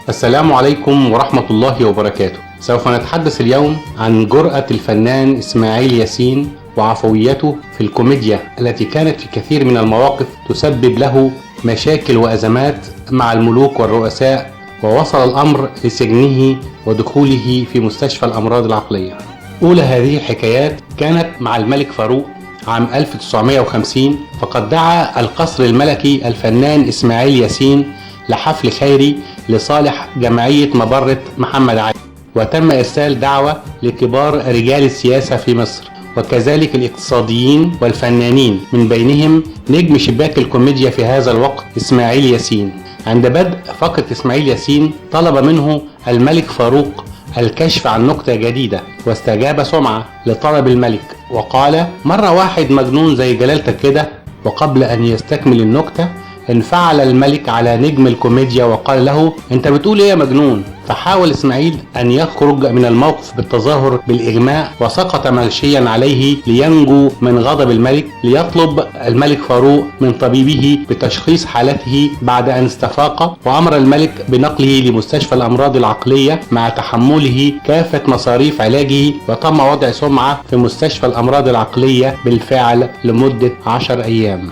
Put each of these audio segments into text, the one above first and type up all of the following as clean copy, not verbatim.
السلام عليكم ورحمة الله وبركاته. سوف نتحدث اليوم عن جرأة الفنان إسماعيل ياسين وعفويته في الكوميديا التي كانت في كثير من المواقف تسبب له مشاكل وأزمات مع الملوك والرؤساء، ووصل الأمر لسجنه ودخوله في مستشفى الأمراض العقلية. أولى هذه الحكايات كانت مع الملك فاروق عام 1950، فقد دعا القصر الملكي الفنان إسماعيل ياسين لحفل خيري لصالح جمعية مبرة محمد علي، وتم إرسال دعوة لكبار رجال السياسة في مصر وكذلك الاقتصاديين والفنانين، من بينهم نجم شباك الكوميديا في هذا الوقت إسماعيل ياسين. عند بدء فقرة إسماعيل ياسين طلب منه الملك فاروق الكشف عن نكتة جديدة، واستجاب سمعة لطلب الملك وقال: مرة واحد مجنون زي جلالتك كده. وقبل أن يستكمل النكتة انفعل الملك على نجم الكوميديا وقال له: انت بتقول ايه يا مجنون؟ فحاول اسماعيل ان يخرج من الموقف بالتظاهر بالاغماء، وسقط مغشيا عليه لينجو من غضب الملك، ليطلب الملك فاروق من طبيبه بتشخيص حالته بعد ان استفاق، وامر الملك بنقله لمستشفى الامراض العقلية مع تحمله كافة مصاريف علاجه، وتم وضع سمعة في مستشفى الامراض العقلية بالفعل لمدة 10 ايام.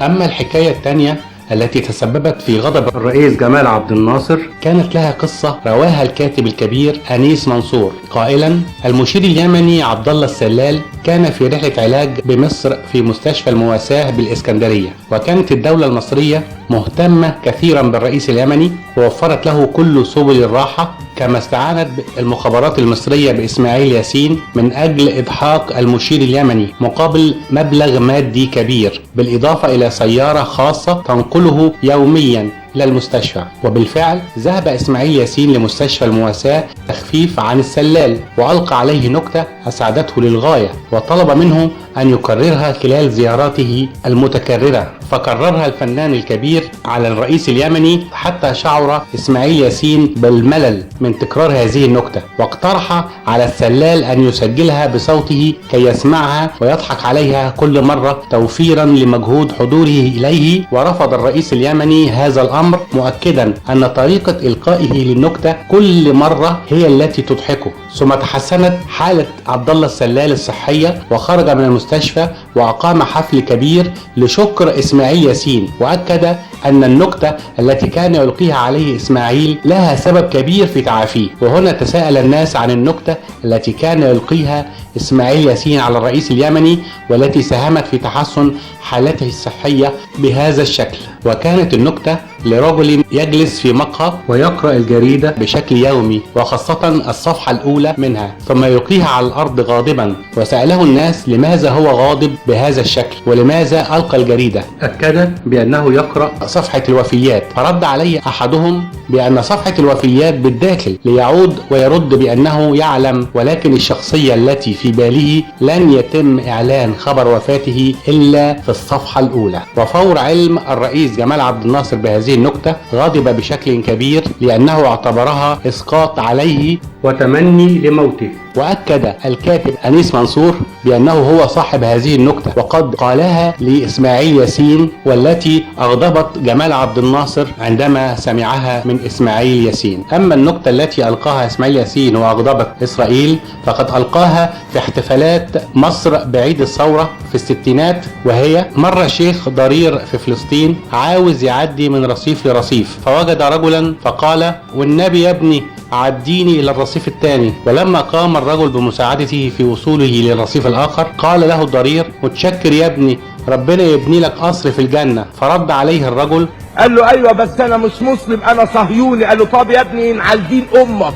اما الحكاية الثانية التي تسببت في غضب الرئيس جمال عبد الناصر كانت لها قصة رواها الكاتب الكبير أنيس منصور قائلا: المشير اليمني عبد الله السلال كان في رحلة علاج بمصر في مستشفى المواساة بالإسكندرية، وكانت الدولة المصرية مهتمة كثيرا بالرئيس اليمني ووفرت له كل سبل الراحة، كما استعانت المخابرات المصرية بإسماعيل ياسين من أجل إضحاك المشير اليمني مقابل مبلغ مادي كبير، بالإضافة إلى سيارة خاصة تنقله يوميا إلى المستشفى. وبالفعل ذهب إسماعيل ياسين لمستشفى المواساة تخفيف عن السلال، وألقى عليه نكتة أسعدته للغاية، وطلب منه أن يكررها خلال زياراته المتكررة، فكررها الفنان الكبير على الرئيس اليمني حتى شعر إسماعيل ياسين بالملل من تكرار هذه النكتة، واقترح على السلال أن يسجلها بصوته كي يسمعها ويضحك عليها كل مرة توفيرا لمجهود حضوره إليه. ورفض الرئيس اليمني هذا الأمر، مؤكدا أن طريقة إلقائه للنكتة كل مرة هي التي تضحكه. ثم تحسنت حالة عبد الله السلال الصحية، وخرج من المستشفى وأقام حفل كبير لشكر إسماعيل ياسين، وأكد أن النكتة التي كان يلقيها عليه إسماعيل لها سبب كبير في تعافيه. وهنا تساءل الناس عن النكتة التي كان يلقيها إسماعيل ياسين على الرئيس اليمني والتي ساهمت في تحسن حالته الصحية بهذا الشكل. وكانت النكتة لرجل يجلس في مقهى ويقرأ الجريدة بشكل يومي، وخاصة الصفحة الأولى منها، ثم يلقيها على الأرض غاضبا. وسأله الناس لماذا هو غاضب بهذا الشكل ولماذا ألقى الجريدة. أكد بأنه يقرأ صفحة الوفيات، فرد عليه أحدهم بأن صفحة الوفيات بالداخل، ليعود ويرد بأنه يعلم، ولكن الشخصية التي في باله لن يتم إعلان خبر وفاته إلا في الصفحة الأولى. وفور علم الرئيس جمال عبد الناصر بهذه النكتة غضب بشكل كبير، لأنه اعتبرها إسقاط عليه وتمني لموته. وأكد الكاتب أنيس منصور بأنه هو صاحب هذه النكتة، وقد قالها لإسماعيل ياسين، والتي أغضبت جمال عبد الناصر عندما سمعها من إسماعيل ياسين. أما النكتة التي ألقاها إسماعيل ياسين وأغضبت إسرائيل فقد ألقاها في احتفالات مصر بعيد الثورة في الستينات، وهي: مرة شيخ ضرير في فلسطين عاوز يعدي من رصيف لرصيف، فوجد رجلا فقال: والنبي يا ابني عديني إلى الرصيف الثاني. ولما قام الرجل بمساعدته في وصوله للرصيف الآخر قال له الضرير: متشكر يا ابني، ربنا يبني لك قصر في الجنة. فرد عليه الرجل قال له: ايوه بس انا مش مسلم، انا صهيوني. قال له: طب يا ابني على دين امك.